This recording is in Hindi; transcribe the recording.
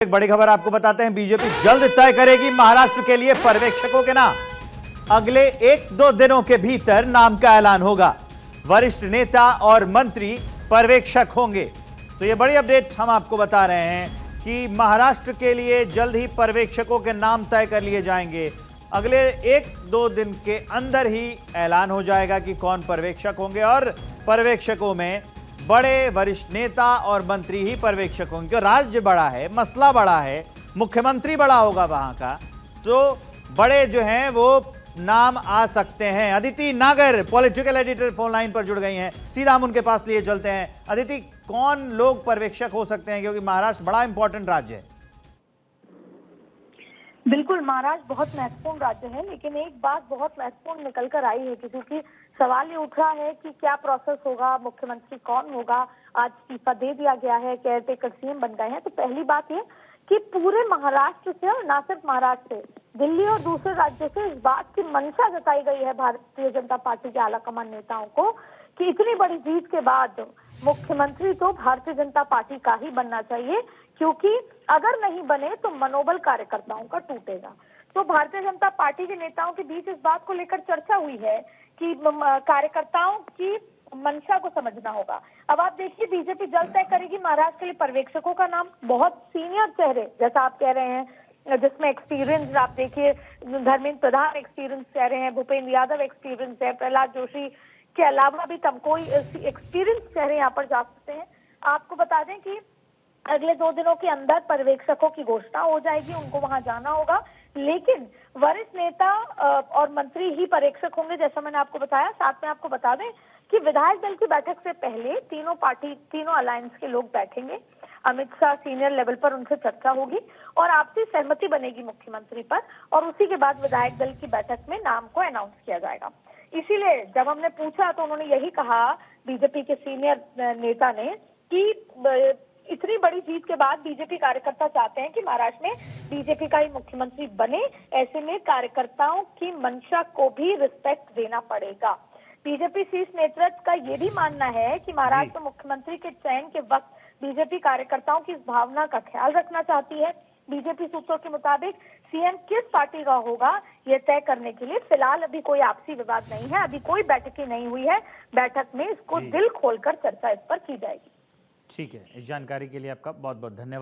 एक बड़ी खबर आपको बताते हैं। बीजेपी जल्द तय करेगी महाराष्ट्र के लिए पर्यवेक्षकों के नाम। अगले 1-2 दिनों के भीतर नाम का ऐलान होगा। वरिष्ठ नेता और मंत्री पर्यवेक्षक होंगे। तो यह बड़ी अपडेट हम आपको बता रहे हैं कि महाराष्ट्र के लिए जल्द ही पर्यवेक्षकों के नाम तय कर लिए जाएंगे। अगले 1-2 दिन के अंदर ही ऐलान हो जाएगा कि कौन पर्यवेक्षक होंगे, और पर्यवेक्षकों में बड़े वरिष्ठ नेता और मंत्री ही पर्यवेक्षक होंगे। राज्य बड़ा है, मसला बड़ा है, मुख्यमंत्री बड़ा होगा वहां का, तो बड़े जो हैं वो नाम आ सकते हैं। अदिति नागर पॉलिटिकल एडिटर फोन लाइन पर जुड़ गई हैं, सीधा हम उनके पास लिए चलते हैं। अदिति, कौन लोग पर्यवेक्षक हो सकते हैं, क्योंकि महाराष्ट्र बड़ा इंपॉर्टेंट राज्य है? बिल्कुल, महाराष्ट्र बहुत महत्वपूर्ण राज्य है, लेकिन एक बात बहुत महत्वपूर्ण निकल कर आई है क्योंकि सवाल ये उठ रहा है कि क्या प्रोसेस होगा, मुख्यमंत्री कौन होगा। आज इस्तीफा दे दिया गया है, केयरटेकर सीएम बन गए हैं। तो पहली बात ये कि पूरे महाराष्ट्र से, और ना सिर्फ महाराष्ट्र से, दिल्ली और दूसरे राज्यों से इस बात की मंशा जताई गई है भारतीय जनता पार्टी के आलाकमान नेताओं को कि इतनी बड़ी जीत के बाद मुख्यमंत्री तो भारतीय जनता पार्टी का ही बनना चाहिए, क्योंकि अगर नहीं बने तो मनोबल कार्यकर्ताओं का टूटेगा। तो भारतीय जनता पार्टी के नेताओं के बीच इस बात को लेकर चर्चा हुई है कि कार्यकर्ताओं की मंशा को समझना होगा। अब आप देखिए, बीजेपी जल्द तय करेगी महाराष्ट्र के लिए पर्यवेक्षकों का नाम। बहुत सीनियर चेहरे, जैसा आप कह रहे हैं, जिसमें एक्सपीरियंस, आप देखिए धर्मेंद्र प्रधान एक्सपीरियंस चेहरे हैं, भूपेंद्र यादव एक्सपीरियंस है, प्रहलाद जोशी के अलावा भी कोई एक्सपीरियंस चेहरे यहाँ पर जा सकते हैं। आपको बता दें कि अगले 2 दिनों के अंदर पर्यवेक्षकों की घोषणा हो जाएगी, उनको वहां जाना होगा, लेकिन वरिष्ठ नेता और मंत्री ही पर्यवेक्षक होंगे, जैसा मैंने आपको बताया। साथ में आपको बता दें कि विधायक दल की बैठक से पहले तीनों अलायंस के लोग बैठेंगे। अमित शाह सीनियर लेवल पर उनसे चर्चा होगी और आपसी सहमति बनेगी मुख्यमंत्री पर, और उसी के बाद विधायक दल की बैठक में नाम को अनाउंस किया जाएगा। इसीलिए जब हमने पूछा तो उन्होंने यही कहा, बीजेपी के सीनियर नेता ने, कि इतनी बड़ी जीत के बाद बीजेपी कार्यकर्ता चाहते हैं कि महाराष्ट्र में बीजेपी का ही मुख्यमंत्री बने। ऐसे में कार्यकर्ताओं की मंशा को भी रिस्पेक्ट देना पड़ेगा। बीजेपी शीर्ष नेतृत्व का ये भी मानना है कि महाराष्ट्र मुख्यमंत्री के चयन के वक्त बीजेपी कार्यकर्ताओं की इस भावना का ख्याल रखना चाहती है। बीजेपी सूत्रों के मुताबिक सीएम किस पार्टी का होगा, यह तय करने के लिए फिलहाल अभी कोई आपसी विवाद नहीं है, अभी कोई बैठकें नहीं हुई है। बैठक में इसको दिल खोलकर चर्चा इस पर की जाएगी। ठीक है, इस जानकारी के लिए आपका बहुत बहुत धन्यवाद।